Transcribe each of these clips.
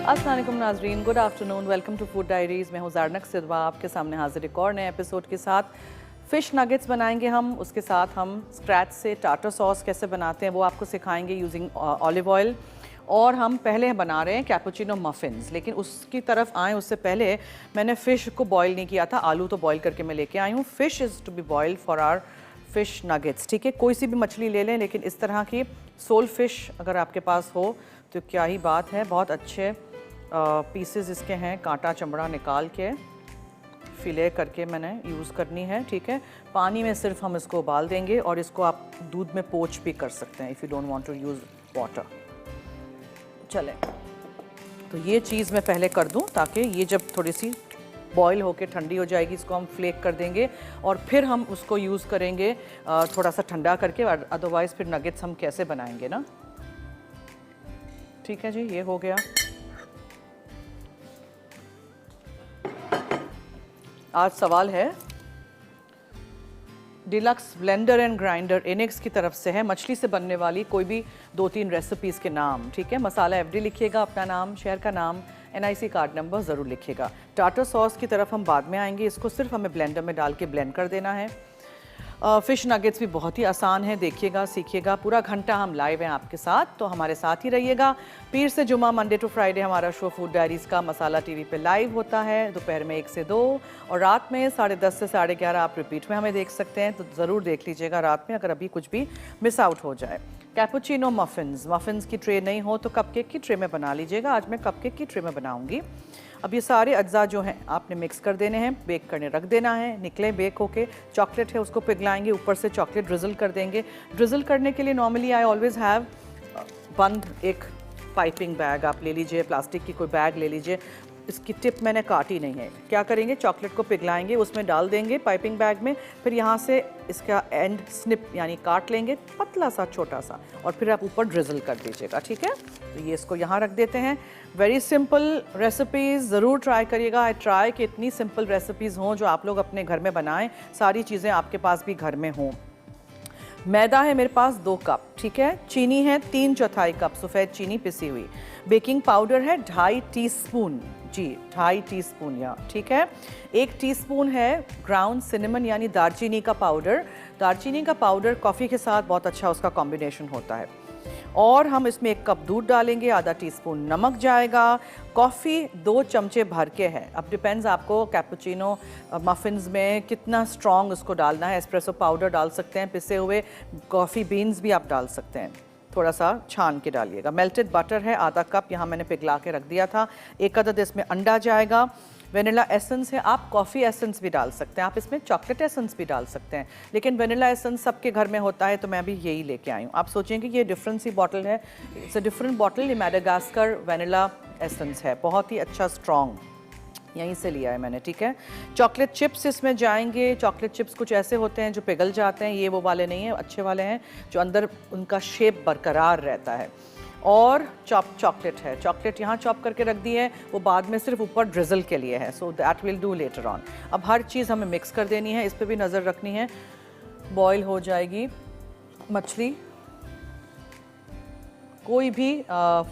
अस्सलाम वालेकुम नाजरीन, good afternoon, welcome to food diaries. मैं हूँ ज़ारनक सिद्वा, आपके सामने हाजिर एक और नए एपिसोड के साथ। फ़िश नगेट्स बनाएंगे हम, उसके साथ हम स्क्रैच से टार्टर सॉस कैसे बनाते हैं वो आपको सिखाएंगे यूजिंग ऑलिव ऑयल। और हम पहले बना रहे हैं कैपुचिनो मफ़िन्स, लेकिन उसकी तरफ आएँ उससे पहले मैंने फ़िश को बॉयल नहीं किया था, आलू तो बॉयल करके मैं लेके आई हूँ। Fish is to be boiled for our fish nuggets, ठीक है। कोई सी भी मछली ले लें, लेकिन इस तरह की सोल फ़िश अगर आपके पास हो तो क्या ही बात है। बहुत अच्छे पीसेस इसके हैं, कांटा चमड़ा निकाल के फिले करके मैंने यूज़ करनी है, ठीक है। पानी में सिर्फ हम इसको उबाल देंगे और इसको आप दूध में पोच भी कर सकते हैं if you don't want to use water. चलें, तो ये चीज़ मैं पहले कर दूं ताकि ये जब थोड़ी सी बॉईल होके ठंडी हो जाएगी, इसको हम फ्लेक कर देंगे और फिर हम उसको यूज़ करेंगे थोड़ा सा ठंडा करके। अदरवाइज़ फिर नगेट्स हम कैसे बनाएंगे ना। ठीक है जी, ये हो गया। आज सवाल है डिलक्स ब्लेंडर एंड ग्राइंडर इनेक्स की तरफ से है, मछली से बनने वाली कोई भी 2-3 रेसिपीज़ के नाम, ठीक है। मसाला एफडी लिखिएगा, अपना नाम, शहर का नाम, NIC कार्ड नंबर ज़रूर लिखिएगा। टार्टर सॉस की तरफ हम बाद में आएंगे, इसको सिर्फ हमें ब्लेंडर में डाल के ब्लेंड कर देना है। फ़िश नगेट्स भी बहुत ही आसान है, देखिएगा, सीखिएगा। पूरा घंटा हम लाइव हैं आपके साथ, तो हमारे साथ ही रहिएगा। पीर से जुमा, मंडे टू फ्राइडे हमारा शो फूड डायरीज़ का मसाला टीवी पे लाइव होता है दोपहर में 1 से 2 और रात में 10:30 से 11:30 आप रिपीट में हमें देख सकते हैं, तो ज़रूर देख लीजिएगा रात में अगर अभी कुछ भी मिस आउट हो जाए। कैपुचिनो मफ़िन्स की ट्रे नहीं हो तो कपकेक की ट्रे में बना लीजिएगा। आज मैं कपकेक की ट्रे में बनाऊँगी। अब ये सारे अज्जा जो हैं आपने मिक्स कर देने हैं, बेक करने रख देना है, निकले बेक होके। चॉकलेट है उसको पिघलाएंगे, ऊपर से चॉकलेट ड्रिजल कर देंगे। ड्रिजल करने के लिए नॉर्मली आई ऑलवेज़ हैव बंद एक पाइपिंग बैग आप ले लीजिए, प्लास्टिक की कोई बैग ले लीजिए। इसकी टिप मैंने काटी नहीं है। क्या करेंगे, चॉकलेट को पिघलाएंगे, उसमें डाल देंगे पाइपिंग बैग में, फिर यहाँ से इसका एंड स्निप यानी काट लेंगे पतला सा छोटा सा और फिर आप ऊपर ड्रिजल कर दीजिएगा, ठीक है। तो ये इसको यहाँ रख देते हैं। वेरी सिंपल रेसिपीज़ ज़रूर ट्राई करिएगा। आई ट्राई कि इतनी सिंपल रेसिपीज़ हों जो आप लोग अपने घर में बनाएं, सारी चीज़ें आपके पास भी घर में हों। मैदा है मेरे पास 2 कप, ठीक है। चीनी है 3/4 कप सफ़ेद चीनी पिसी हुई। बेकिंग पाउडर है 2.5 टीस्पून, जी 2.5 टीस्पून या, ठीक है। 1 टीस्पून है ग्राउंड सिनेमन यानी दालचीनी का पाउडर। दालचीनी का पाउडर कॉफ़ी के साथ बहुत अच्छा उसका कॉम्बिनेशन होता है। और हम इसमें 1 कप दूध डालेंगे, आधा टीस्पून नमक जाएगा। कॉफ़ी 2 चमचे भर के है। अब डिपेंड्स आपको कैपुचिनो मफ़िन्स में कितना स्ट्रॉन्ग उसको डालना है। एस्प्रेसो पाउडर डाल सकते हैं, पिसे हुए कॉफ़ी बीन्स भी आप डाल सकते हैं, थोड़ा सा छान के डालिएगा। मेल्टेड बटर है आधा कप, यहाँ मैंने पिघला के रख दिया था। 1 अदद इसमें अंडा जाएगा। वेनिला एसेंस है, आप कॉफ़ी एसेंस भी डाल सकते हैं, आप इसमें चॉकलेट एसेंस भी डाल सकते हैं, लेकिन वेनिला एसेंस सबके घर में होता है तो मैं भी यही लेके आई हूँ। आप सोचेंगे कि ये डिफरेंट सी बॉटल है, इट्स अ डिफरेंट बॉटल। ये मैडागास्कर वेनिला एसेंस है, बहुत ही अच्छा स्ट्रॉन्ग, यहीं से लिया है मैंने, ठीक है। चॉकलेट चिप्स इसमें जाएंगे। चॉकलेट चिप्स कुछ ऐसे होते हैं जो पिघल जाते हैं, ये वो वाले नहीं हैं, अच्छे वाले हैं जो अंदर उनका शेप बरकरार रहता है। और चॉकलेट है, चॉकलेट यहाँ चॉप करके रख दी है, वो बाद में सिर्फ ऊपर ड्रिजल के लिए है, so that will do later on. अब हर चीज़ हमें मिक्स कर देनी है, इस पर भी नज़र रखनी है। बॉईल हो जाएगी मछली, कोई भी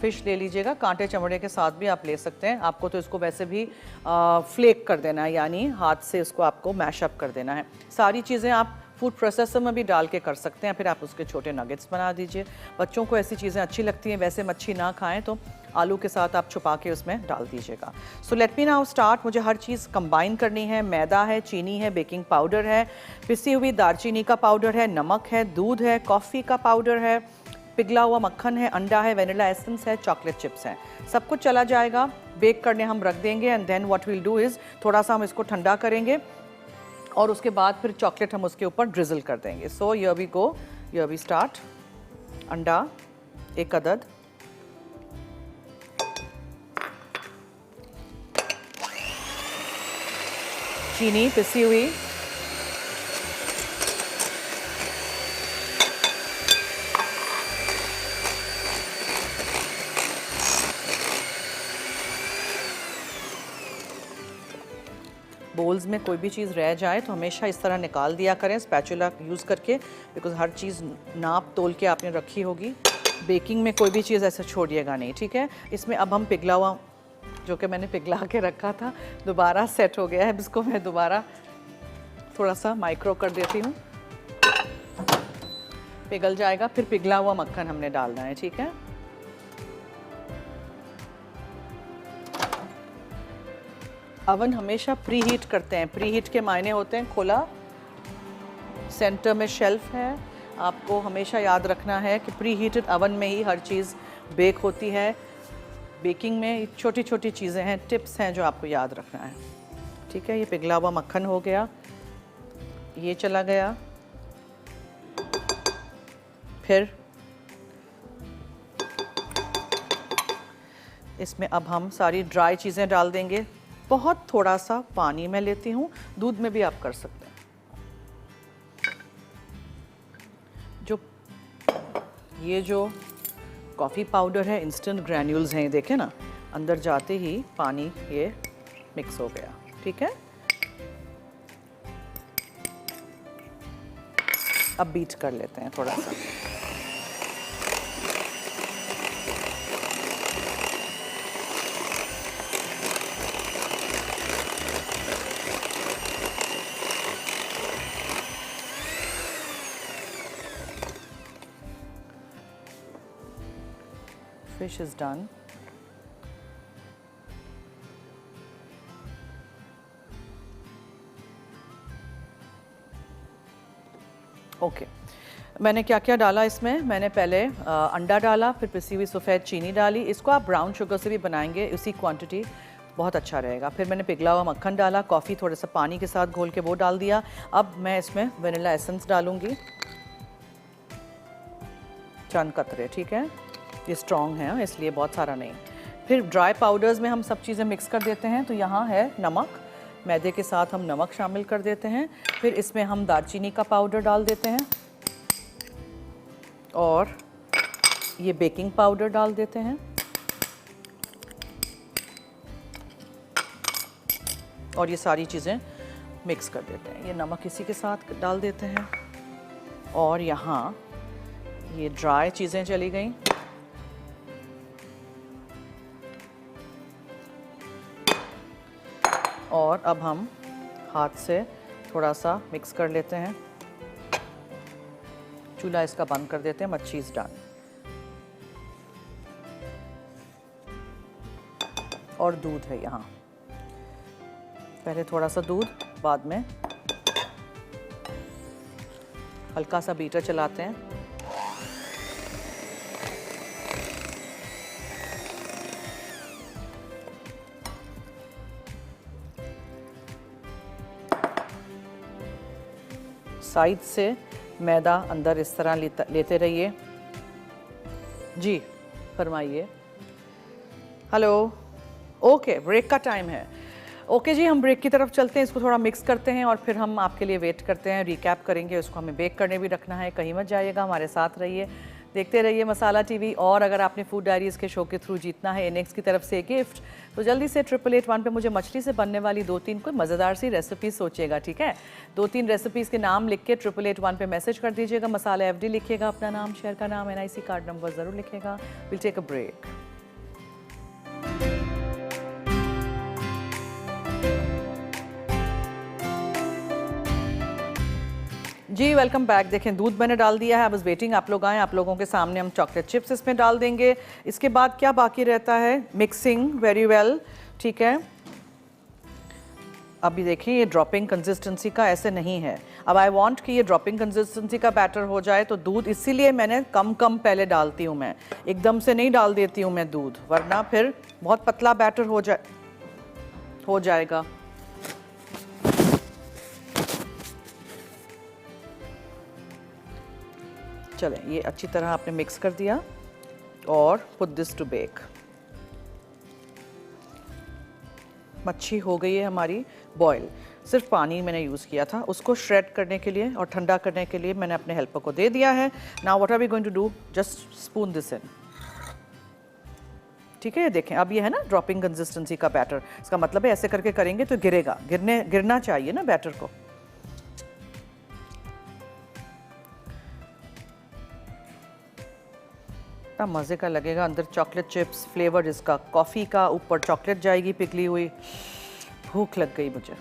फ़िश ले लीजिएगा, कांटे चमड़े के साथ भी आप ले सकते हैं। आपको तो इसको वैसे भी फ्लेक कर देना है, यानी हाथ से इसको आपको मैशअप कर देना है। सारी चीज़ें आप फूड प्रोसेसर में भी डाल के कर सकते हैं, फिर आप उसके छोटे नगेट्स बना दीजिए। बच्चों को ऐसी चीज़ें अच्छी लगती हैं, वैसे मच्छी ना खाएं तो आलू के साथ आप छुपा के उसमें डाल दीजिएगा। So let me now start. मुझे हर चीज़ कंबाइन करनी है। मैदा है, चीनी है, बेकिंग पाउडर है, पिसी हुई दालचीनी का पाउडर है, नमक है, दूध है, कॉफ़ी का पाउडर है, पिघला हुआ मक्खन है, अंडा है, वेनिला एसेंस है, चॉकलेट चिप्स हैं। सब कुछ चला जाएगा, बेक करने हम रख देंगे and then what will do is थोड़ा सा हम इसको ठंडा करेंगे और उसके बाद फिर चॉकलेट हम उसके ऊपर ड्रिजल कर देंगे। So here we go, here we start. अंडा 1 अदद, चीनी पिसी हुई, बोल्स में कोई भी चीज़ रह जाए तो हमेशा इस तरह निकाल दिया करें स्पैचुला यूज़ करके, बिकॉज हर चीज़ नाप तोल के आपने रखी होगी। बेकिंग में कोई भी चीज़ ऐसे छोड़िएगा नहीं, ठीक है। इसमें अब हम पिघला हुआ जो कि मैंने पिघला के रखा था, दोबारा सेट हो गया है। इसको मैं दोबारा थोड़ा सा माइक्रो कर देती हूँ, पिघल जाएगा। फिर पिघला हुआ मक्खन हमने डालना है, ठीक है। अवन हमेशा प्री हीट करते हैं। प्री हीट के मायने होते हैं खुला, सेंटर में शेल्फ है। आपको हमेशा याद रखना है कि प्री हीटेड अवन में ही हर चीज़ बेक होती है। बेकिंग में छोटी छोटी चीज़ें हैं, टिप्स हैं जो आपको याद रखना है, ठीक है। ये पिघला हुआ मक्खन हो गया, ये चला गया। फिर इसमें अब हम सारी ड्राई चीज़ें डाल देंगे। बहुत थोड़ा सा पानी मैं लेती हूँ, दूध में भी आप कर सकते हैं। ये जो कॉफ़ी पाउडर है, इंस्टेंट ग्रैन्यूल्स हैं, ये देखें ना, अंदर जाते ही पानी ये मिक्स हो गया, ठीक है। अब बीट कर लेते हैं थोड़ा सा। Fish is done. ओके मैंने क्या क्या डाला इसमें? मैंने पहले अंडा डाला, फिर पिसी हुई सफ़ेद चीनी डाली। इसको आप ब्राउन शुगर से भी बनाएंगे, उसी क्वांटिटी, बहुत अच्छा रहेगा। फिर मैंने पिघला हुआ मक्खन डाला, कॉफ़ी थोड़ा सा पानी के साथ घोल के वो डाल दिया। अब मैं इसमें वनीला एसेंस डालूंगी, चंद कतरे, ठीक है। ये स्ट्रॉन्ग है इसलिए बहुत सारा नहीं। फिर ड्राई पाउडर्स में हम सब चीज़ें मिक्स कर देते हैं। तो यहाँ है नमक, मैदे के साथ हम नमक शामिल कर देते हैं। फिर इसमें हम दालचीनी का पाउडर डाल देते हैं और ये बेकिंग पाउडर डाल देते हैं और ये सारी चीज़ें मिक्स कर देते हैं। ये नमक इसी के साथ डाल देते हैं और यहाँ ये ड्राई चीज़ें चली गई। और अब हम हाथ से थोड़ा सा मिक्स कर लेते हैं। चूल्हा इसका बंद कर देते हैं। मच्छी इज डन। और दूध है यहाँ, पहले थोड़ा सा दूध, बाद में हल्का सा बीटर चलाते हैं। साइड से मैदा अंदर इस तरह लेते रहिए। जी फरमाइए। हेलो, ओके ब्रेक का टाइम है। ओके जी, हम ब्रेक की तरफ चलते हैं। इसको थोड़ा मिक्स करते हैं और फिर हम आपके लिए वेट करते हैं, रिकैप करेंगे। उसको हमें बेक करने भी रखना है। कहीं मत जाइएगा, हमारे साथ रहिए, देखते रहिए मसाला टीवी। और अगर आपने फूड डायरीज़ के शो के थ्रू जीतना है इनेक्स की तरफ से गिफ्ट, तो जल्दी से 8881 पे मुझे मछली से बनने वाली 2-3 कोई मज़ेदार सी रेसिपी सोचिएगा, ठीक है। 2-3 रेसिपीज़ के नाम लिख के 8881 पे मैसेज कर दीजिएगा। मसाला FD लिखिएगा, अपना नाम, शहर का नाम, NIC कार्ड नंबर ज़रूर लिखिएगा। Will take a break. जी वेलकम बैक। देखें दूध मैंने डाल दिया है। आई वाज वेटिंग आप लोग आएँ। आप लोगों के सामने हम चॉकलेट चिप्स इसमें डाल देंगे। इसके बाद क्या बाकी रहता है? मिक्सिंग वेरी वेल, ठीक है। अभी देखिए ये ड्रॉपिंग कंसिस्टेंसी का ऐसे नहीं है। अब आई वांट कि ये ड्रॉपिंग कंसिस्टेंसी का बैटर हो जाए, तो दूध इसीलिए मैंने कम कम पहले डालती हूँ। मैं एकदम से नहीं डाल देती हूँ मैं दूध, वरना फिर बहुत पतला बैटर हो जाएगा। चलें, ये अच्छी तरह आपने मिक्स कर दिया और पुट दिस टू बेक। मच्छी हो गई है हमारी बॉयल। सिर्फ पानी मैंने यूज़ किया था, उसको श्रेड करने के लिए और ठंडा करने के लिए मैंने अपने हेल्पर को दे दिया है। Now what are we going to do? Just spoon this in, ठीक है। ये देखें अब ये है ना ड्रॉपिंग कंसिस्टेंसी का बैटर। इसका मतलब है ऐसे करके करेंगे तो गिरेगा, गिरना चाहिए ना बैटर को। कितना मज़े का लगेगा। अंदर चॉकलेट चिप्स, फ्लेवर इसका कॉफ़ी का, ऊपर चॉकलेट जाएगी पिघली हुई। भूख लग गई मुझे।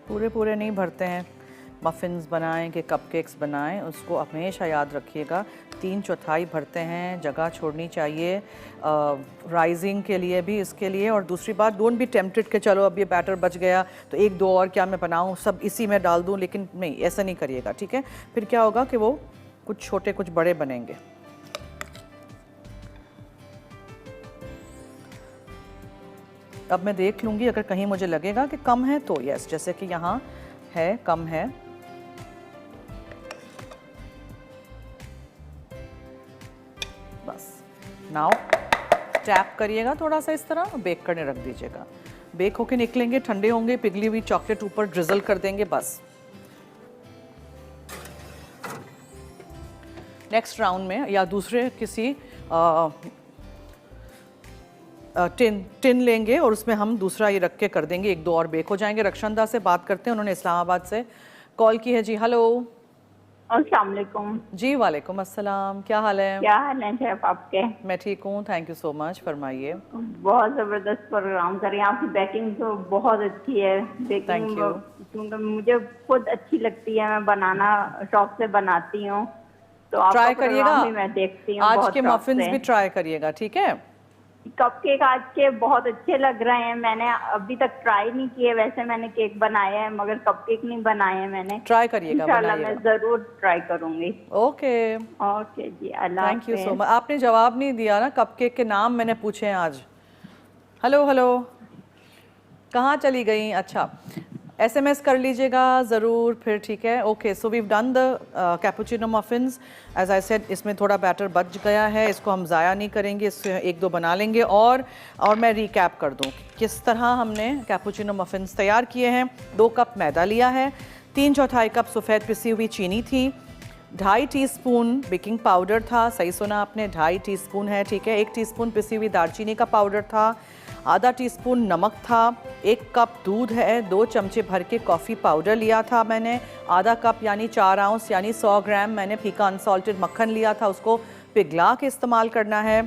पूरे पूरे नहीं भरते हैं। मफ़िन्स बनाएं कि कपकेक्स बनाएं, उसको हमेशा याद रखिएगा 3/4 भरते हैं, जगह छोड़नी चाहिए राइजिंग के लिए भी, इसके लिए। और दूसरी बात, डोंट बी टेम्प्टेड कि चलो अब ये बैटर बच गया तो 1-2 और क्या मैं बनाऊं, सब इसी में डाल दूं, लेकिन नहीं, ऐसा नहीं करिएगा, ठीक है। फिर क्या होगा कि वो कुछ छोटे कुछ बड़े बनेंगे। अब मैं देख लूँगी, अगर कहीं मुझे लगेगा कि कम है तो यस, जैसे कि यहाँ है, कम है। बस नाउ टैप करिएगा थोड़ा सा इस तरह, बेक करने रख दीजिएगा। बेक होके निकलेंगे, ठंडे होंगे, पिघली हुई चॉकलेट ऊपर ड्रिजल कर देंगे, बस। नेक्स्ट राउंड में या दूसरे किसी टिन लेंगे और उसमें हम दूसरा ये रख के कर देंगे, 1-2 और बेक हो जाएंगे। रक्षांदा से बात करते हैं, उन्होंने इस्लामाबाद से कॉल की है जी। हेलो, अस्सलाम वालेकुम। जी वालेकुम अस्सलाम, क्या हाल है? क्या हाल है शेफ आपके? मैं ठीक हूँ, थैंक यू सो मच, फरमाइए। बहुत ज़बरदस्त प्रोग्राम कर रही हैं, आपकी बेकिंग तो बहुत अच्छी है। Thank you. बेकिंग मुझे खुद अच्छी लगती है, मैं बनाना शौक से बनाती हूँ, तो आपका ट्राई करिएगा, प्रोग्राम भी मैं देखती हूँ आज बहुत के शौक मफिन्स से। भी ट्राई करिएगा, ठीक है। कपकेक आज के बहुत अच्छे लग रहे हैं, मैंने अभी तक ट्राई नहीं किए। वैसे मैंने केक बनाया है मगर कपकेक नहीं बनाए हैं मैंने। ट्राई करिएगा, इंशाल्लाह मैं बनाइएगा। जरूर ट्राई करूंगी। ओके, ओके जी, अल्लाह थैंक यू सो हाफिज़। मच। आपने जवाब नहीं दिया ना, कपकेक के नाम मैंने पूछे हैं आज। हेलो हेलो, कहाँ चली गई? अच्छा, SMS कर लीजिएगा ज़रूर फिर, ठीक है। Okay, so we done the cappuccino muffins. As I said, इसमें थोड़ा बैटर बच गया है, इसको हम ज़ाया नहीं करेंगे, इससे 1-2 बना लेंगे। और मैं रिकैप कर दूँ किस तरह हमने कैपुचिनो मफिन्स तैयार किए हैं। 2 कप मैदा लिया है, 3/4 कप सफ़ेद पिसी हुई चीनी थी, 2.5 टीस्पून बेकिंग पाउडर था, सही सुना आपने, 2.5 टीस्पून है, ठीक है। 1 टीस्पून पिसी हुई दालचीनी का पाउडर था, आधा टीस्पून नमक था, 1 कप दूध है, 2 चमचे भर के कॉफ़ी पाउडर लिया था मैंने, आधा कप यानी 4 आउंस यानी 100 ग्राम मैंने फीका अनसॉल्टेड मक्खन लिया था, उसको पिघला के इस्तेमाल करना है।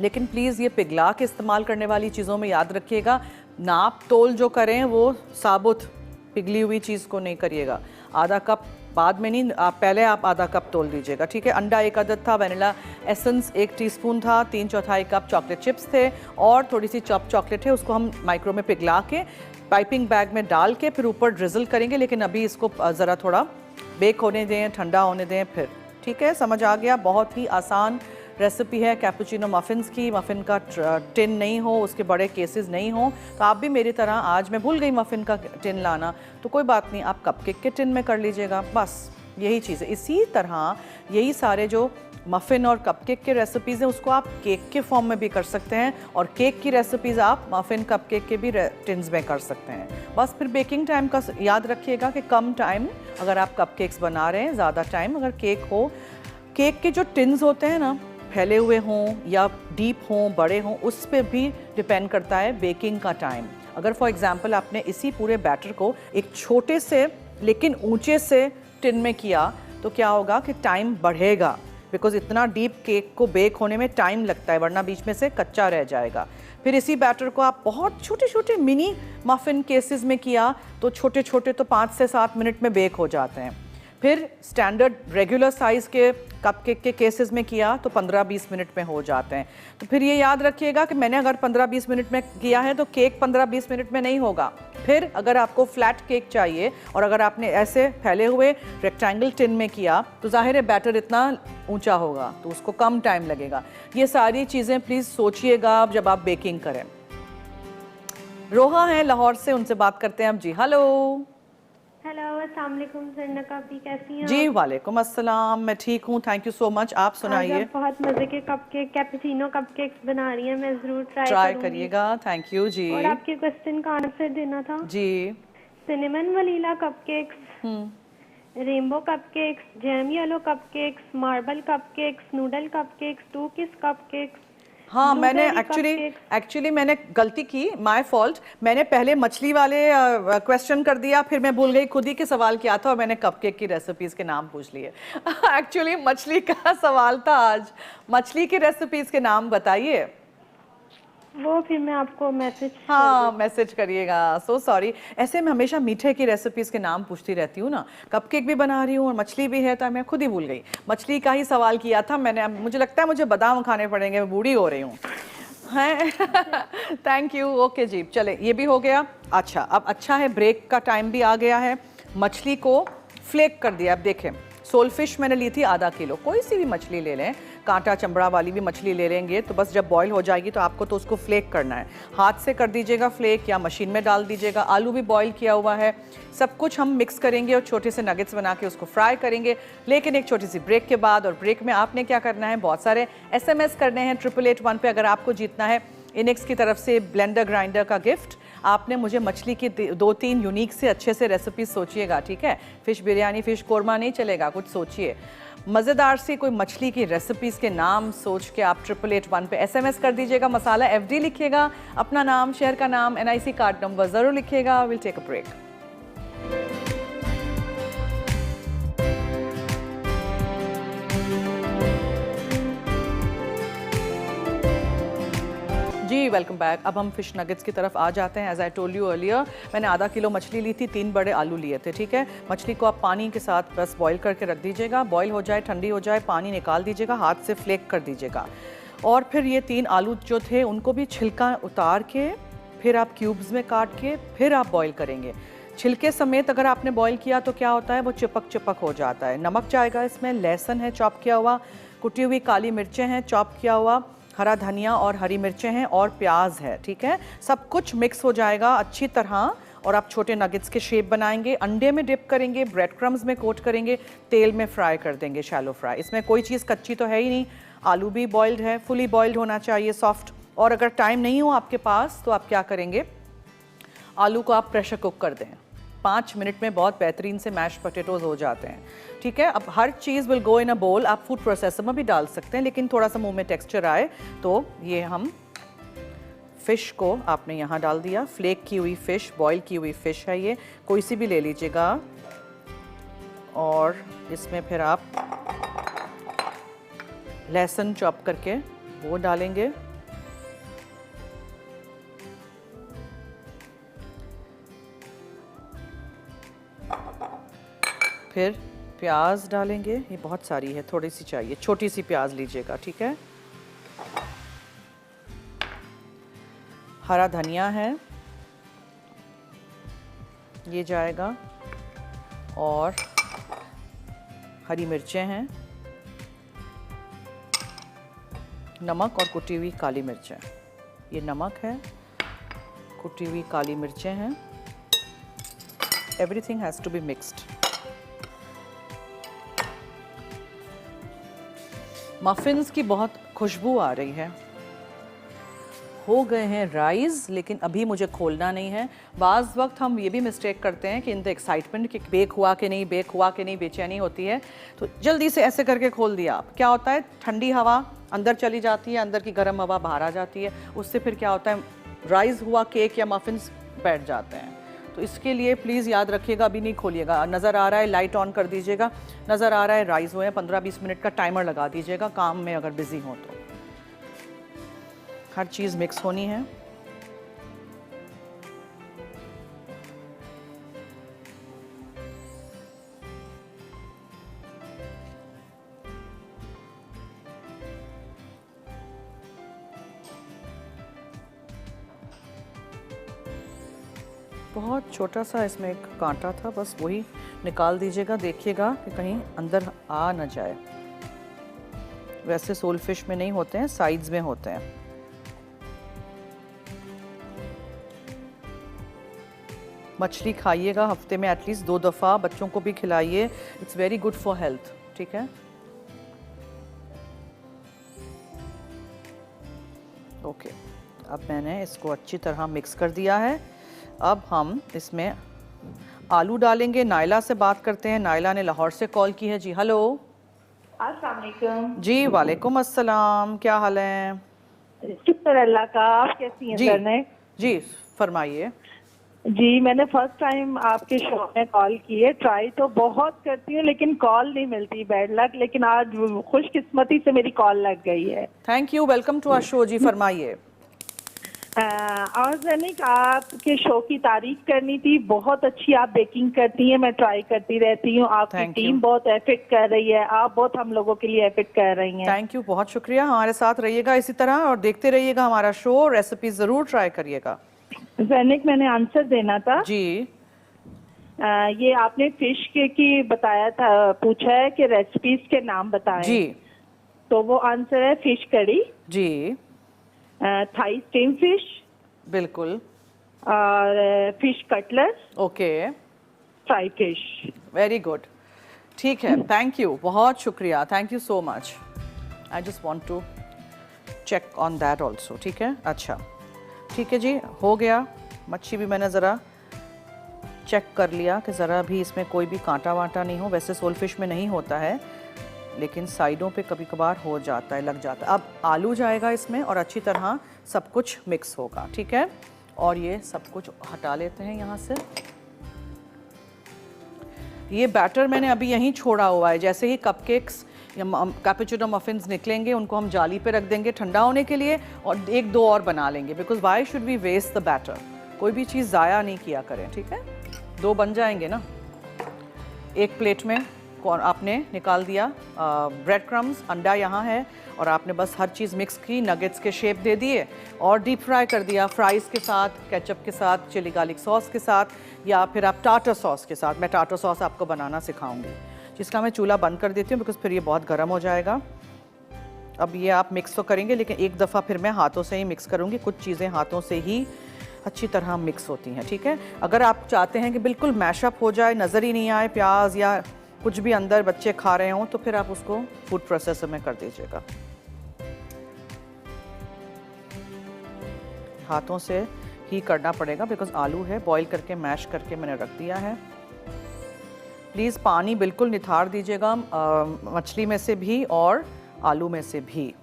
लेकिन प्लीज़ ये पिघला के इस्तेमाल करने वाली चीज़ों में याद रखिएगा, नाप तोल जो करें वो साबुत पिघली हुई चीज़ को नहीं करिएगा। आधा कप बाद में नहीं, पहले आप आधा कप तोल दीजिएगा, ठीक है। अंडा 1 अदद था, वनीला एसेंस 1 टीस्पून था, 3/4 कप चॉकलेट चिप्स थे और थोड़ी सी चॉप चॉकलेट है, उसको हम माइक्रो में पिघला के पाइपिंग बैग में डाल के फिर ऊपर ड्रिजल करेंगे। लेकिन अभी इसको ज़रा थोड़ा बेक होने दें, ठंडा होने दें फिर, ठीक है। समझ आ गया? बहुत ही आसान रेसिपी है कैपुचिनो मफ़िन्स की। मफ़िन का टिन नहीं हो, उसके बड़े केसेस नहीं हो, तो आप भी मेरी तरह, आज मैं भूल गई मफ़िन का टिन लाना, तो कोई बात नहीं, आप कपकेक के टिन में कर लीजिएगा, बस यही चीज़ है। इसी तरह यही सारे जो मफ़िन और कपकेक के रेसिपीज़ हैं उसको आप केक के फॉर्म में भी कर सकते हैं, और केक की रेसिपीज़ आप मफ़िन कपकेक के भी टिन्स में कर सकते हैं। बस फिर बेकिंग टाइम का याद रखिएगा कि कम टाइम अगर आप कपकेक्स बना रहे हैं, ज़्यादा टाइम अगर केक हो। केक के जो टिन्स होते हैं ना, फैले हुए हों या डीप हों, बड़े हों, उस पर भी डिपेंड करता है बेकिंग का टाइम। अगर फॉर एग्जांपल आपने इसी पूरे बैटर को एक छोटे से लेकिन ऊंचे से टिन में किया तो क्या होगा कि टाइम बढ़ेगा, बिकॉज इतना डीप केक को बेक होने में टाइम लगता है, वरना बीच में से कच्चा रह जाएगा। फिर इसी बैटर को आप बहुत छोटे छोटे मिनी मफ़िन केसेस में किया तो छोटे छोटे तो 5 से 7 मिनट में बेक हो जाते हैं। फिर स्टैंडर्ड रेगुलर साइज़ के कपकेक के केसेस में किया तो 15-20 मिनट में हो जाते हैं। तो फिर ये याद रखिएगा कि मैंने अगर 15-20 मिनट में किया है तो केक 15-20 मिनट में नहीं होगा। फिर अगर आपको फ्लैट केक चाहिए और अगर आपने ऐसे फैले हुए रेक्टेंगल टिन में किया तो जाहिर है बैटर इतना ऊंचा होगा तो उसको कम टाइम लगेगा। ये सारी चीज़ें प्लीज़ सोचिएगा जब आप बेकिंग करें। रोहा है लाहौर से, उनसे बात करते हैं अब जी। हेलो हेलो, अस्सलाम वालेकुम सरनक, आप भी कैसी हैं? जी वालेकुम अस्सलाम, मैं ठीक हूँ, थैंक यू सो मच। आप आज सुनाइए। आप बहुत मज़े के कपकेक, कैपुचिनो कपकेक्स बना रही हैं, मैं ज़रूर ट्राई ट्राई करूँगी। करिएगा, थैंक यू जी। और आपके क्वेश्चन का आंसर देना था। जी। Cinnamon vanilla cupcakes, rainbow cupcakes, jam yellow cupcakes, marble cupcakes, noodle cupcakes, two kiss cupcakes, हाँ, मैंने ब्लूबेरी एक्चुअली कपकेक्स। एक्चुअली मैंने गलती की, माय फॉल्ट। मैंने पहले मछली वाले क्वेश्चन कर दिया, फिर मैं भूल गई खुद ही के सवाल किया था और मैंने कपकेक की रेसिपीज के नाम पूछ लिए। एक्चुअली मछली का सवाल था आज। मछली की रेसिपीज के नाम बताइए। वो फिर मैं आपको मैसेज कर हाँ, दूँगी। मैसेज करिएगा। So sorry. ऐसे मैं हमेशा मीठे की रेसिपीज के नाम पूछती रहती हूँ ना। कपकेक भी बना रही हूँ और मछली भी है, तो मैं खुद ही भूल गई। मछली का ही सवाल किया था मैंने। अब मुझे लगता है मुझे बादाम खाने पड़ेंगे, मैं बूढ़ी हो रही हूँ हैं। Thank you. ओके जी, चले, ये भी हो गया। अच्छा, अब अच्छा है, ब्रेक का टाइम भी आ गया है। मछली को फ्लेक कर दिया। अब देखें, सोलफिश मैंने ली थी आधा किलो। कोई सी भी मछली ले लें, कांटा चमड़ा वाली भी मछली ले लेंगे तो बस जब बॉईल हो जाएगी तो आपको तो उसको फ्लेक करना है। हाथ से कर दीजिएगा फ्लेक या मशीन में डाल दीजिएगा। आलू भी बॉईल किया हुआ है। सब कुछ हम मिक्स करेंगे और छोटे से नगेट्स बना के उसको फ्राई करेंगे। लेकिन एक छोटी सी ब्रेक के बाद, और ब्रेक में आपने क्या करना है, बहुत सारे SMS करने हैं 8881 पे अगर आपको जीतना है इनेक्स की तरफ से ब्लेंडर ग्राइंडर का गिफ्ट। आपने मुझे मछली की 2-3 यूनिक से अच्छे से रेसिपीज सोचिएगा, ठीक है? फिश बिरयानी, फिश कोरमा नहीं चलेगा, कुछ सोचिए मज़ेदार सी कोई मछली की रेसिपीज के नाम सोच के आप 8881 पे SMS कर दीजिएगा। मसाला FD लिखिएगा, अपना नाम, शहर का नाम, NIC कार्ड नंबर ज़रूर लिखिएगा। Will take a break. जी वेलकम बैक। अब हम फिश नगेट्स की तरफ आ जाते हैं। As I told you earlier, मैंने आधा किलो मछली ली थी, 3 बड़े आलू लिए थे, ठीक है? मछली को आप पानी के साथ बस बॉईल करके रख दीजिएगा। बॉईल हो जाए, ठंडी हो जाए, पानी निकाल दीजिएगा, हाथ से फ्लेक कर दीजिएगा। और फिर ये 3 आलू जो थे उनको भी छिलका उतार के फिर आप क्यूब्स में काट के फिर आप बॉईल करेंगे। छिलके समेत अगर आपने बॉईल किया तो क्या होता है, वो चिपक चिपक हो जाता है। नमक जाएगा इसमें, लहसुन है चॉप किया हुआ, कुटी हुई काली मिर्चें हैं चॉप किया हुआ, हरा धनिया और हरी मिर्चें हैं और प्याज है, ठीक है? सब कुछ मिक्स हो जाएगा अच्छी तरह और आप छोटे नगेट्स के शेप बनाएंगे। अंडे में डिप करेंगे, ब्रेड क्रम्स में कोट करेंगे, तेल में फ्राई कर देंगे, शैलो फ्राई। इसमें कोई चीज़ कच्ची तो है ही नहीं। आलू भी बॉइल्ड है, फुली बॉइल्ड होना चाहिए, सॉफ्ट। और अगर टाइम नहीं हो आपके पास तो आप क्या करेंगे, आलू को आप प्रेशर कुक कर दें। 5 मिनट में बहुत बेहतरीन से मैश पोटैटोज हो जाते हैं, ठीक है? अब हर चीज़ विल गो इन अ बोल। आप फूड प्रोसेसर में भी डाल सकते हैं, लेकिन थोड़ा सा मुंह में टेक्सचर आए तो ये हम फ़िश को आपने यहाँ डाल दिया। फ्लेक की हुई फ़िश, बॉईल की हुई फ़िश है ये, कोई सी भी ले लीजिएगा। और इसमें फिर आप लहसुन चॉप करके वो डालेंगे। फिर प्याज डालेंगे, ये बहुत सारी है, थोड़ी सी चाहिए, छोटी सी प्याज लीजिएगा, ठीक है? हरा धनिया है, ये जाएगा, और हरी मिर्चें हैं, नमक और कुटी हुई काली मिर्चें। ये नमक है, कुटी हुई काली मिर्चें हैं। Everything has to be mixed. Muffins की बहुत खुशबू आ रही है। हो गए हैं राइज़, लेकिन अभी मुझे खोलना नहीं है। बाज़ वक्त हम ये भी मिस्टेक करते हैं कि इन द एक्साइटमेंट कि बेक हुआ कि नहीं, बेक हुआ कि नहीं, बेचैनी होती है, तो जल्दी से ऐसे करके खोल दिया। आप क्या होता है, ठंडी हवा अंदर चली जाती है, अंदर की गर्म हवा बाहर आ जाती है, उससे फिर क्या होता है, राइज़ हुआ केक या मफ़िन्स बैठ जाते हैं। तो इसके लिए प्लीज़ याद रखिएगा, अभी नहीं खोलिएगा। नज़र आ रहा है, लाइट ऑन कर दीजिएगा। नज़र आ रहा है राइज़ हुए हैं, 15-20 मिनट का टाइमर लगा दीजिएगा काम में अगर बिज़ी हो तो। हर चीज़ मिक्स होनी है। बहुत छोटा सा इसमें एक कांटा था, बस वही निकाल दीजिएगा। देखिएगा कि कहीं अंदर आ ना जाए। वैसे सोल फिश में नहीं होते हैं, साइड्स में होते हैं। मछली खाइएगा हफ्ते में एटलीस्ट 2 दफ़ा, बच्चों को भी खिलाइए, it's very good for health. ठीक है, ओके। अब मैंने इसको अच्छी तरह मिक्स कर दिया है। अब हम इसमें आलू डालेंगे। नायला से बात करते हैं। नायला ने लाहौर से कॉल की है जी। हेलो। अस्सलाम वालेकुम। जी वालेकुम अस्सलाम, क्या हाल है? शुक्र अल्लाह का, आप कैसी हैं जी सरने? जी फरमाइए। जी, मैंने फर्स्ट टाइम आपके शो में कॉल की है। ट्राई तो बहुत करती हूँ लेकिन कॉल नहीं मिलती, बैड लक। लेकिन आज खुशकिस्मती से मेरी कॉल लग गई है। Thank you, welcome to our show जी, फरमाइए। और जनिक, आपके शो की तारीफ करनी थी। बहुत अच्छी आप बेकिंग करती हैं, मैं ट्राई करती रहती हूँ। आपकी Thank टीम you. बहुत एफर्ट कर रही है, आप बहुत हम लोगों के लिए एफर्ट कर रही हैं। थैंक यू, बहुत शुक्रिया। हमारे साथ रहिएगा इसी तरह और देखते रहिएगा हमारा शो, रेसिपी ज़रूर ट्राई करिएगा। जनिक, मैंने आंसर देना था जी ये आपने फिश के की बताया था, पूछा है कि रेसिपीज के नाम बताएं। जी तो वो आंसर है फिश कड़ी, जी थाई स्टीम फिश, बिल्कुल, और fish cutlet, okay, fry fish. Very good. ठीक है, थैंक यू, बहुत शुक्रिया, thank you so much. I just want to check on that also. ठीक है, अच्छा ठीक है जी, हो गया। मच्छी भी मैंने ज़रा चेक कर लिया कि ज़रा भी इसमें कोई भी कांटा वाटा नहीं हो। वैसे सोलफिश में नहीं होता है, लेकिन साइडों पे कभी कभार हो जाता है, लग जाता है। अब आलू जाएगा इसमें और अच्छी तरह सब कुछ मिक्स होगा। ठीक है, और ये सब कुछ हटा लेते हैं यहाँ से। ये बैटर मैंने अभी यहीं छोड़ा हुआ है। जैसे ही कपकेक्स या कैपुचिनो मफिन्स निकलेंगे, उनको हम जाली पे रख देंगे ठंडा होने के लिए, और 1-2 और बना लेंगे। Because why should we waste the batter, कोई भी चीज़ ज़ाया नहीं किया करें। ठीक है, 2 बन जाएंगे ना। एक प्लेट में आपने निकाल दिया ब्रेड क्रम्स, अंडा यहाँ है, और आपने बस हर चीज़ मिक्स की, नगेट्स के शेप दे दिए और डीप फ्राई कर दिया फ्राइज़ के साथ, केचप के साथ, चिली गार्लिक सॉस के साथ, या फिर आप टाटर सॉस के साथ। मैं टाटर सॉस आपको बनाना सिखाऊंगी, जिसका मैं चूल्हा बंद कर देती हूँ बिकॉज फिर ये बहुत गर्म हो जाएगा। अब ये आप मिक्स तो करेंगे, लेकिन एक दफ़ा फिर मैं हाथों से ही मिक्स करूँगी। कुछ चीज़ें हाथों से ही अच्छी तरह मिक्स होती हैं। ठीक है, अगर आप चाहते हैं कि बिल्कुल मैशअप हो जाए, नज़र ही नहीं आए प्याज या कुछ भी अंदर बच्चे खा रहे हों, तो फिर आप उसको फूड प्रोसेसर में कर दीजिएगा। हाथों से ही करना पड़ेगा बिकॉज आलू है, बॉईल करके मैश करके मैंने रख दिया है। प्लीज़ पानी बिल्कुल निथार दीजिएगा, मछली में से भी और आलू में से भी।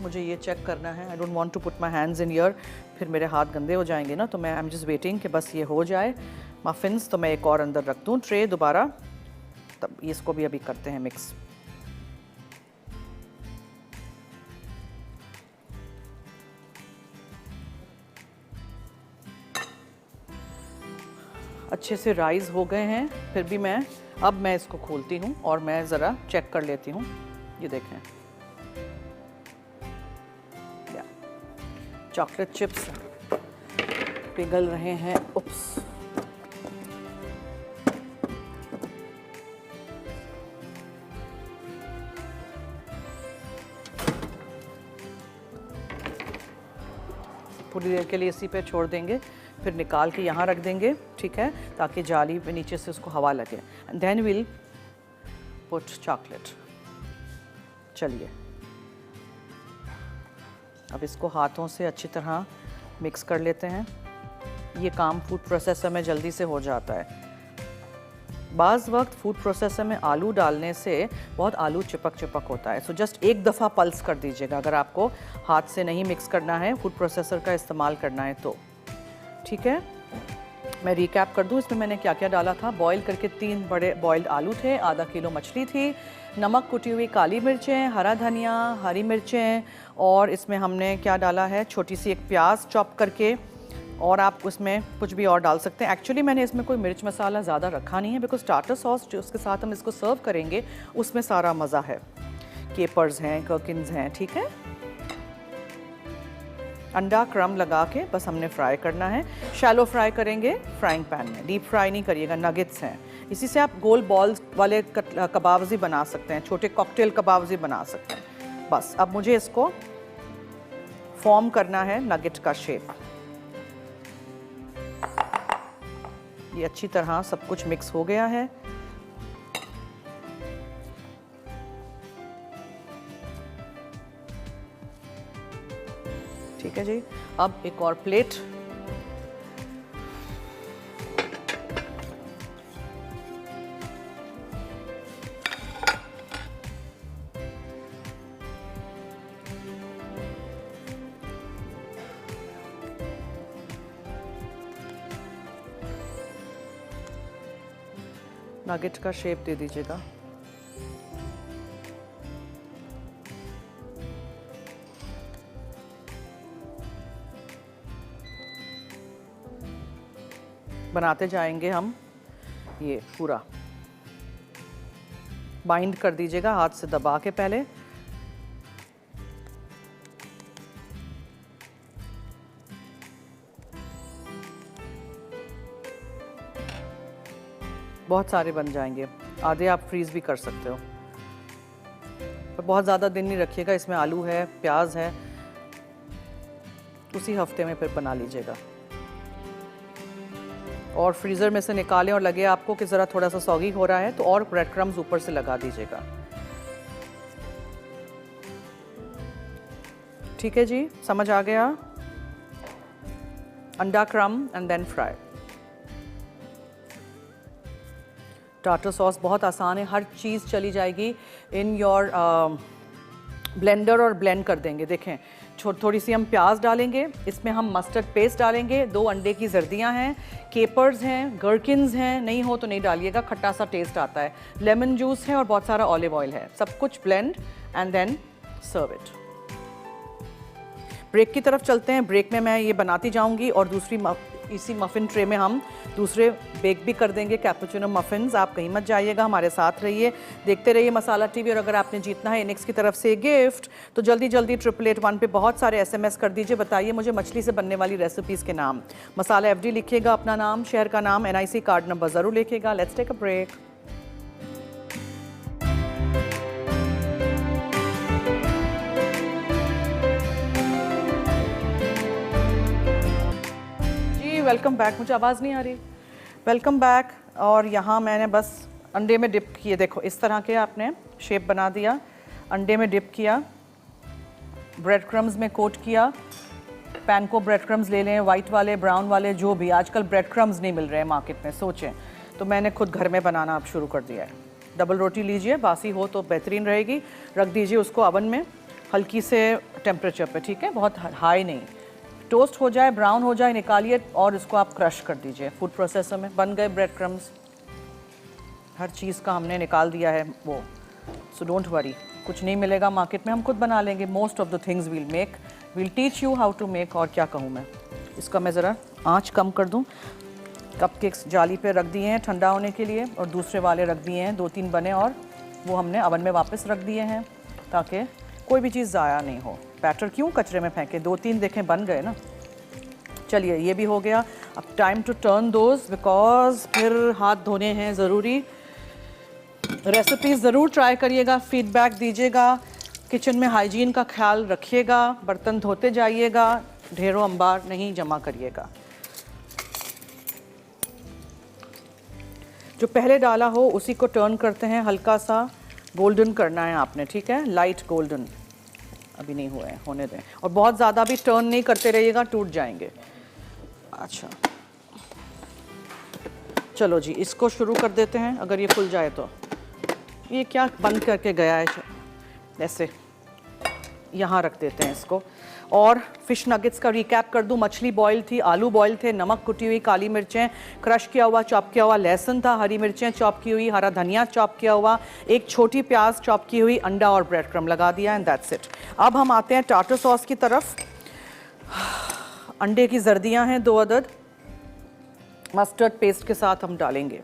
मुझे ये चेक करना है, I don't want to put my hands in here, फिर मेरे हाथ गंदे हो जाएंगे ना। तो मैं आई एम जस्ट वेटिंग कि बस ये हो जाए मफिन्स, तो मैं एक और अंदर रख दूँ ट्रे दोबारा, तब इसको भी अभी करते हैं मिक्स। अच्छे से राइज हो गए हैं, फिर भी अब मैं इसको खोलती हूँ और मैं ज़रा चेक कर लेती हूँ। ये देखें, चॉकलेट चिप्स पिघल रहे हैं। उप्स, थोड़ी देर के लिए इसी पे छोड़ देंगे, फिर निकाल के यहाँ रख देंगे। ठीक है, ताकि जाली पे नीचे से उसको हवा लगे, and then will put chocolate. चलिए, अब इसको हाथों से अच्छी तरह मिक्स कर लेते हैं। ये काम फूड प्रोसेसर में जल्दी से हो जाता है। बाज़ वक्त फूड प्रोसेसर में आलू डालने से बहुत आलू चिपक होता है। सो जस्ट एक दफ़ा पल्स कर दीजिएगा, अगर आपको हाथ से नहीं मिक्स करना है, फूड प्रोसेसर का इस्तेमाल करना है तो। ठीक है, मैं रिकैप कर दूँ इसमें मैंने क्या क्या डाला था। बॉईल करके 3 बड़े बॉइल्ड आलू थे, आधा किलो मछली थी, नमक, कुटी हुई काली मिर्चें, हरा धनिया, हरी मिर्चें, और इसमें हमने क्या डाला है, छोटी सी एक प्याज चॉप करके, और आप उसमें कुछ भी और डाल सकते हैं। एक्चुअली मैंने इसमें कोई मिर्च मसाला ज़्यादा रखा नहीं है बिकॉज टाटर सॉस जो उसके साथ हम इसको सर्व करेंगे उसमें सारा मज़ा है। केपर्स हैं, कर्किन्स हैं। ठीक है, अंडा क्रम लगा के बस हमने फ्राई करना है। शैलो फ्राई करेंगे फ्राइंग पैन में, डीप फ्राई नहीं करिएगा। नगेट्स हैं, इसी से आप गोल बॉल्स वाले कबाब्स ही बना सकते हैं, छोटे कॉकटेल कबाब्स ही बना सकते हैं। बस अब मुझे इसको फॉर्म करना है नगेट का शेप। ये अच्छी तरह सब कुछ मिक्स हो गया है। ठीक है जी, अब एक और प्लेट। नगेट का शेप दे दीजिएगा। बनाते जाएंगे हम, ये पूरा बाइंड कर दीजिएगा हाथ से दबा के पहले। बहुत सारे बन जाएंगे, आधे आप फ्रीज भी कर सकते हो, पर बहुत ज़्यादा दिन नहीं रखिएगा। इसमें आलू है, प्याज है, उसी हफ्ते में फिर बना लीजिएगा। और फ्रीज़र में से निकालें और लगे आपको कि ज़रा थोड़ा सा सॉगी हो रहा है तो और ब्रेड क्रम्स ऊपर से लगा दीजिएगा। ठीक है जी, समझ आ गया? अंडा crumb and then fry. Tartar sauce बहुत आसान है, हर चीज़ चली जाएगी इन योर ब्लेंडर और ब्लेंड कर देंगे। देखें, थोड़ी सी हम प्याज डालेंगे, इसमें हम मस्टर्ड पेस्ट डालेंगे, 2 अंडे की जर्दियाँ हैं, केपर्स हैं, गर्किन्स हैं, नहीं हो तो नहीं डालिएगा, खट्टा सा टेस्ट आता है, लेमन जूस है और बहुत सारा ऑलिव ऑयल है। सब कुछ blend and then serve it. Break की तरफ चलते हैं। ब्रेक में मैं ये बनाती जाऊंगी और दूसरी इसी मफ़िन ट्रे में हम दूसरे बेक भी कर देंगे कैपुचिनो मफ़िन्स। आप कहीं मत जाइएगा, हमारे साथ रहिए, देखते रहिए मसाला टीवी। और अगर आपने जीतना है इनेक्स की तरफ से गिफ्ट तो जल्दी जल्दी 888 पे बहुत सारे SMS कर दीजिए। बताइए मुझे मछली से बनने वाली रेसिपीज़ के नाम। मसाला FD लिखिएगा, अपना नाम, शहर का नाम, NIC कार्ड नंबर ज़रूर लिखिएगा। Let's take a break. Welcome back. मुझे आवाज़ नहीं आ रही? Welcome back. और यहाँ मैंने बस अंडे में डिप किए, देखो इस तरह के आपने शेप बना दिया, अंडे में डिप किया, ब्रेड क्रम्स में कोट किया। पैन को ब्रेड क्रम्स ले लें, वाइट वाले, ब्राउन वाले, जो भी। आजकल ब्रेड क्रम्स नहीं मिल रहे हैं मार्केट में, सोचें, तो मैंने खुद घर में बनाना अब शुरू कर दिया है। डबल रोटी लीजिए, बासी हो तो बेहतरीन रहेगी, रख दीजिए उसको अवन में हल्की से टेम्परेचर पे, ठीक है, बहुत हाई नहीं। टोस्ट हो जाए, ब्राउन हो जाए, निकालिए और इसको आप क्रश कर दीजिए फूड प्रोसेसर में। बन गए ब्रेड क्रम्स, हर चीज़ का हमने निकाल दिया है वो। सो डोंट वरी, कुछ नहीं मिलेगा मार्केट में, हम खुद बना लेंगे। Most of the things we'll make, we'll teach you how to make. और क्या कहूँ मैं, इसका मैं ज़रा आँच कम कर दूँ। कपकेक्स जाली पे रख दिए हैं ठंडा होने के लिए, और दूसरे वाले रख दिए हैं, 2-3 बने और वो हमने अवन में वापस रख दिए हैं ताकि कोई भी चीज़ ज़ाया नहीं हो। बैटर क्यों कचरे में फेंके, 2-3 देखें बन गए ना। चलिए ये भी हो गया। अब time to turn those, because फिर हाथ धोने हैं ज़रूरी। रेसिपीज़ ज़रूर ट्राई करिएगा, फीडबैक दीजिएगा, किचन में हाइजीन का ख्याल रखिएगा, बर्तन धोते जाइएगा, ढेरों अंबार नहीं जमा करिएगा। जो पहले डाला हो उसी को टर्न करते हैं, हल्का सा गोल्डन करना है आपने, ठीक है, लाइट गोल्डन। अभी नहीं हुआ है, होने दें। और बहुत ज़्यादा भी टर्न नहीं करते रहिएगा, टूट जाएंगे। अच्छा चलो जी, इसको शुरू कर देते हैं। अगर ये फुल जाए तो, ये क्या बंद करके गया है, ऐसे यहाँ रख देते हैं इसको। और फिश नगेट्स का रिकैप कर दूं, मछली बॉयल थी, आलू बॉयल थे, नमक, कुटी हुई काली मिर्चें, क्रश किया हुआ चॉप किया हुआ लहसुन था, हरी मिर्चें चॉप की हुई, हरा धनिया चॉप किया हुआ, एक छोटी प्याज चॉप की हुई, अंडा और ब्रेड क्रम लगा दिया, एंड दैट्स इट। अब हम आते हैं टाटर सॉस की तरफ। अंडे की जर्दियाँ हैं 2 अदद, मस्टर्ड पेस्ट के साथ हम डालेंगे।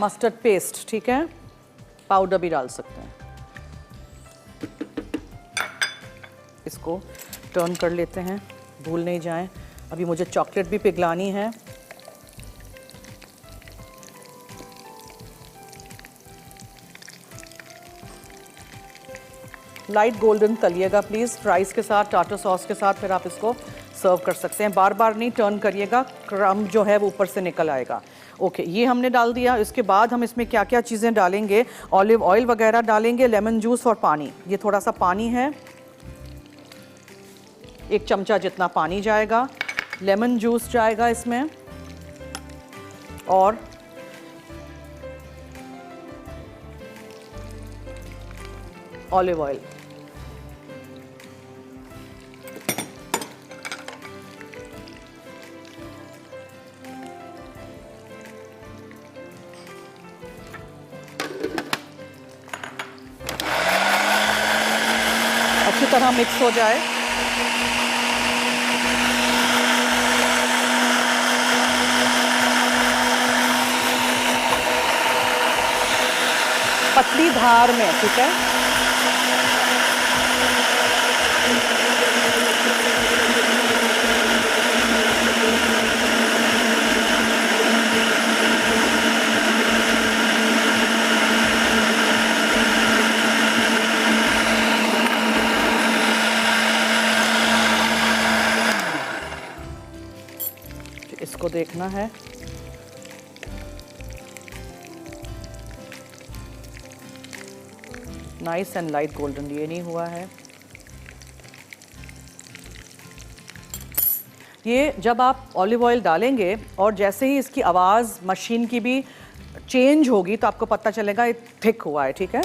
मस्टर्ड पेस्ट, ठीक है, पाउडर भी डाल सकते हैं। इसको टर्न कर लेते हैं, भूल नहीं जाएं। अभी मुझे चॉकलेट भी पिघलानी है। लाइट गोल्डन तलिएगा प्लीज़, फ्राइज़ के साथ, टाटर सॉस के साथ, फिर आप इसको सर्व कर सकते हैं। बार बार नहीं टर्न करिएगा, क्रम्ब जो है वो ऊपर से निकल आएगा। ओके, ये हमने डाल दिया। इसके बाद हम इसमें क्या क्या चीज़ें डालेंगे, ऑलिव ऑयल वगैरह डालेंगे, लेमन जूस और पानी। ये थोड़ा सा पानी है, 1 चमचा जितना पानी जाएगा, लेमन जूस जाएगा इसमें, और ऑलिव ऑयल। अच्छी तरह मिक्स हो जाए। पतली धार में, ठीक है। इसको देखना है। नाइस एंड लाइट गोल्डन, ये नहीं हुआ है। ये जब आप ऑलिव ऑयल डालेंगे और जैसे ही इसकी आवाज़ मशीन की भी चेंज होगी तो आपको पता चलेगा ये थिक हुआ है, ठीक है।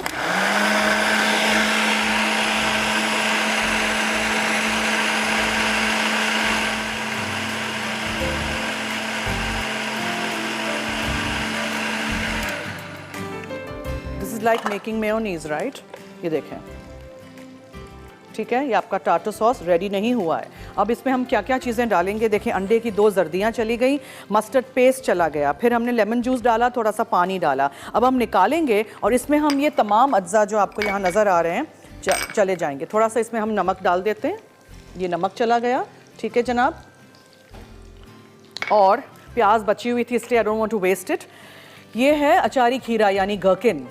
This is like making mayonnaise, right. ये देखें, ठीक है। ये आपका टाटर सॉस रेडी नहीं हुआ है। अब इसमें हम क्या क्या चीज़ें डालेंगे, देखें। अंडे की 2 जर्दियाँ चली गई, मस्टर्ड पेस्ट चला गया, फिर हमने लेमन जूस डाला, थोड़ा सा पानी डाला। अब हम निकालेंगे और इसमें हम ये तमाम अज्जा जो आपको यहाँ नज़र आ रहे हैं चले जाएंगे। थोड़ा सा इसमें हम नमक डाल देते हैं, ये नमक चला गया, ठीक है जनाब। और प्याज बची हुई थी इसलिए I don't want to waste it. ये है अचारी खीरा यानी गर्किन,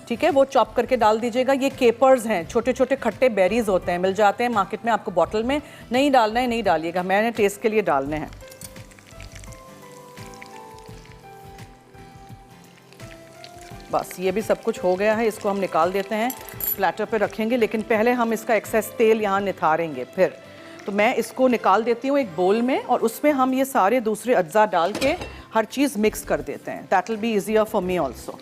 ठीक है, वो चॉप करके डाल दीजिएगा। ये केपर्स हैं, छोटे छोटे खट्टे बेरीज होते हैं, मिल जाते हैं मार्केट में, आपको बॉटल में नहीं डालना है नहीं डालिएगा, मैंने टेस्ट के लिए डालने हैं। बस ये भी सब कुछ हो गया है, इसको हम निकाल देते हैं, प्लेटर पे रखेंगे। लेकिन पहले हम इसका एक्सेस तेल यहाँ निथारेंगे। फिर तो मैं इसको निकाल देती हूँ एक बोल में, और उसमें हम ये सारे दूसरे अज्जा डाल के हर चीज़ मिक्स कर देते हैं। That will be easier for me also.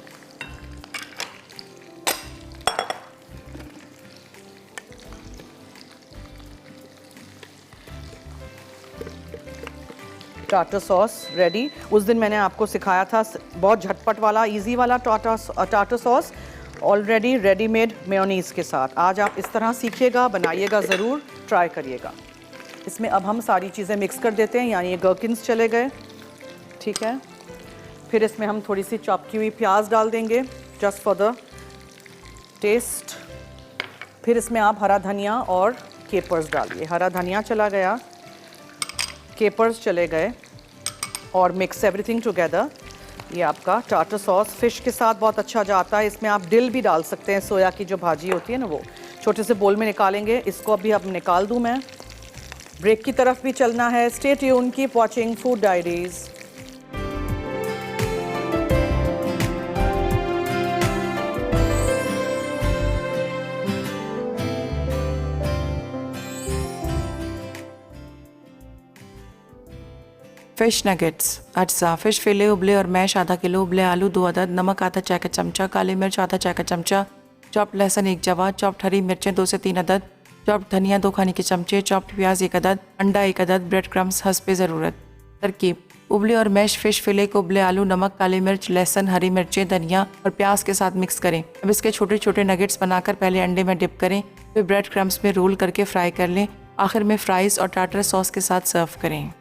Tartar sauce ready. उस दिन मैंने आपको सिखाया था बहुत झटपट वाला, इजी वाला tartar sauce, already readymade mayonnaise के साथ। आज आप इस तरह सीखिएगा, बनाइएगा ज़रूर, ट्राई करिएगा। इसमें अब हम सारी चीज़ें मिक्स कर देते हैं, यानी ये गर्किन्स चले गए, ठीक है। फिर इसमें हम थोड़ी सी चॉप की हुई प्याज डाल देंगे, जस्ट फॉर द टेस्ट। फिर इसमें आप हरा धनिया और केपर्स डालिए। हरा धनिया चला गया, केपर्स चले गए, और मिक्स एवरीथिंग टुगेदर। ये आपका टाटर सॉस फ़िश के साथ बहुत अच्छा जाता है। इसमें आप दिल भी डाल सकते हैं, सोया की जो भाजी होती है ना, वो छोटे से बोल में निकालेंगे। इसको अभी अब निकाल दूँ मैं। ब्रेक की तरफ भी चलना है। Stay tune, keep watching food diaries. Fish nuggets अज्जा। फिश फिले उबले और मैश आधा किलो, उबले आलू 2 अदद, नमक आधा चाय का चमचा, काली मिर्च आधा चाय का चमचा, चॉप्ड लहसुन 1 जवा, चॉप्ड हरी मिर्चें 2 से 3 अदद, चॉप्ड धनिया 2 खाने के चमचे, चॉप्ड प्याज 1 अदद, अंडा 1 अदद, ब्रेड क्रम्स हस्ब ज़रूरत। तरकीब: उबले और मैश फिश फिले को उबले आलू, नमक, काली मिर्च, लहसुन, हरी मिर्चें, धनिया और प्याज के साथ मिक्स करें। अब इसके छोटे छोटे नगेट्स बनाकर पहले अंडे में डिप करें, फिर ब्रेड क्रम्स में रोल करके फ्राई कर लें। आखिर में फ्राइज़ और टाटर सॉस के साथ सर्व करें।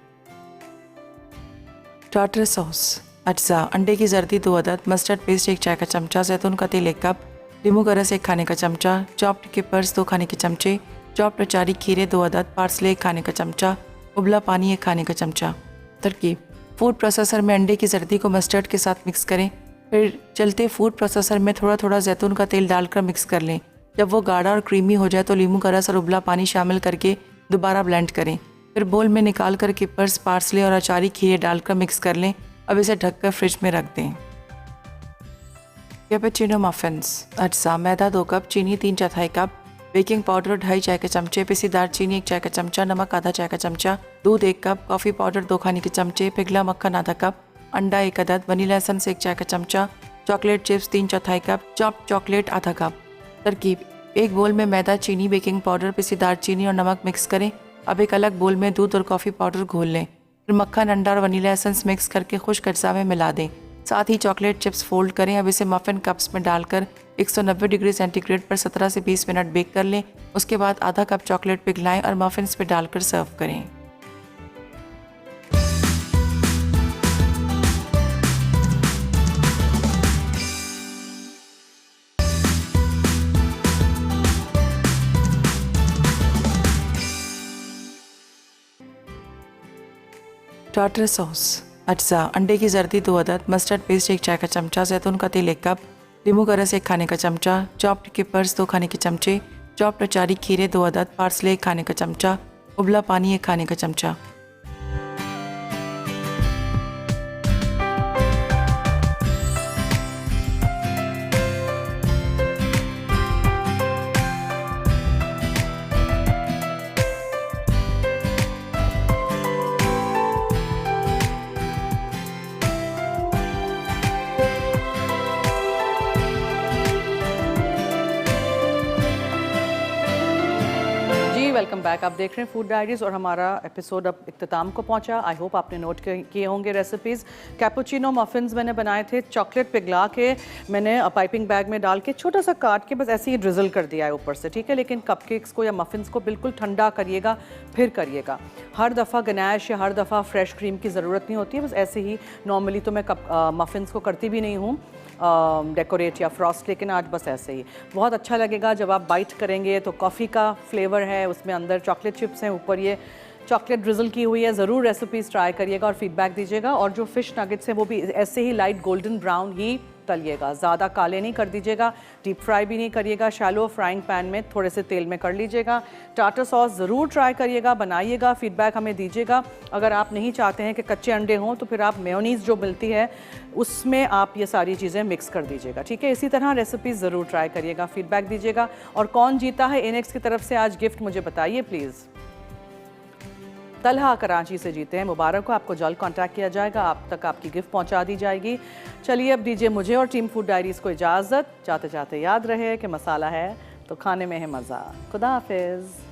टाटर सॉस अज्जा। अंडे की जर्दी 2 अदद, मस्टर्ड पेस्ट 1 चाय का चमचा, जैतून का तेल 1 कप, नींबू का रस 1 खाने का चमचा, चॉप्ड केपर्स 2 खाने के चमचे, चॉप्ड अचारी खीरे 2 अदद, पार्सले 1 खाने का चमचा, उबला पानी 1 खाने का चमचा। तरकीब: फूड प्रोसेसर में अंडे की जर्दी को मस्टर्ड के साथ मिक्स करें, फिर चलते फूड प्रोसेसर में थोड़ा थोड़ा जैतून का तेल डालकर मिक्स कर लें। जब वो गाढ़ा और क्रीमी हो जाए तो नींबू का रस और उबला पानी शामिल करके दोबारा ब्लेंड करें। फिर बोल में निकाल कर किपर्स, पार्सले और अचारी खीरे डालकर मिक्स कर लें। अब इसे ढककर फ्रिज में रख दें। Cappuccino muffins. अज्जा: मैदा 2 कप, चीनी 3/4 कप, बेकिंग पाउडर 2.5 चाय के चमचे, पिसी दालचीनी 1 चाय का चमचा, नमक आधा चाय का चमचा, दूध 1 कप, कॉफ़ी पाउडर 2 खाने के चमचे, पिघला मक्खन आधा कप, अंडा 1 अदद, वनीला एसेंस 1 चाय का चमचा, chocolate chips 3/4 cup, chopped chocolate आधा कप। तरकीब: एक बोल में मैदा, चीनी, बेकिंग पाउडर, पिसी दालचीनी और नमक मिक्स करें। अब एक अलग बोल में दूध और कॉफ़ी पाउडर घोल लें। फिर मक्खन, अंडा और वनीला एसेंस मिक्स करके खुश्क अज्जा में मिला दें। साथ ही चॉकलेट चिप्स फोल्ड करें। अब इसे मफ़िन कप्स में डालकर 190 डिग्री सेंटीग्रेड पर 17 से 20 मिनट बेक कर लें। उसके बाद आधा कप चॉकलेट पिघलाएं और मफ़िन्स पे डालकर सर्व करें। Tartar sauce. अज्जा: अंडे की जर्दी 2 अदद, मस्टर्ड पेस्ट 1 चाय का चमचा, जैतून का तेल 1 कप, नींबू का रस 1 खाने का चमचा, चॉप्ड किपर्स 2 खाने के चमचे, चॉप्ड अचारी खीरे 2 अदद, पार्सले 1 खाने का चमचा, उबला पानी 1 खाने का चमचा। Welcome back. आप देख रहे हैं फूड डायरीज और हमारा एपिसोड अब इख्तिताम को पहुंचा। आई होप आपने नोट किए होंगे रेसिपीज़। कैपुचिनो मफिन्स मैंने बनाए थे, चॉकलेट पिघला के मैंने पाइपिंग बैग में डाल के छोटा सा काट के बस ऐसे ही ड्रिजल कर दिया है ऊपर से, ठीक है। लेकिन कपकेक्स को या मफिन्स को बिल्कुल ठंडा करिएगा, फिर करिएगा। हर दफ़ा गनैश या हर दफ़ा फ्रेश क्रीम की ज़रूरत नहीं होती है, बस ऐसे ही नॉर्मली तो मैं मफिन्स को करती भी नहीं हूँ डेकोरेट या फ्रॉस्ट, लेकिन आज बस ऐसे ही। बहुत अच्छा लगेगा जब आप बाइट करेंगे तो कॉफ़ी का फ्लेवर है उसमें, अंदर चॉकलेट चिप्स हैं, ऊपर ये चॉकलेट ड्रिजल की हुई है। ज़रूर रेसिपीज़ ट्राई करिएगा और फीडबैक दीजिएगा। और जो फ़िश नगेट्स हैं वो भी ऐसे ही लाइट गोल्डन ब्राउन ही तलिएगा, ज़्यादा काले नहीं कर दीजिएगा, डीप फ्राई भी नहीं करिएगा, शैलो फ्राइंग पैन में थोड़े से तेल में कर लीजिएगा। टार्टर सॉस ज़रूर ट्राई करिएगा, बनाइएगा, फीडबैक हमें दीजिएगा। अगर आप नहीं चाहते हैं कि कच्चे अंडे हों तो फिर आप मेयोनीज़ जो मिलती है उसमें आप ये सारी चीज़ें मिक्स कर दीजिएगा, ठीक है। इसी तरह रेसिपीज़ ज़रूर ट्राई करिएगा, फीडबैक दीजिएगा। और कौन जीता है इनेक्स की तरफ से आज गिफ्ट मुझे बताइए प्लीज़। तलहा कराची से जीते हैं, मुबारक हो, आपको जल्द कांटेक्ट किया जाएगा, आप तक आपकी गिफ्ट पहुंचा दी जाएगी। चलिए अब दीजिए मुझे और टीम फूड डायरीज़ को इजाज़त। जाते जाते याद रहे कि मसाला है तो खाने में है मज़ा। खुदा हाफिज़।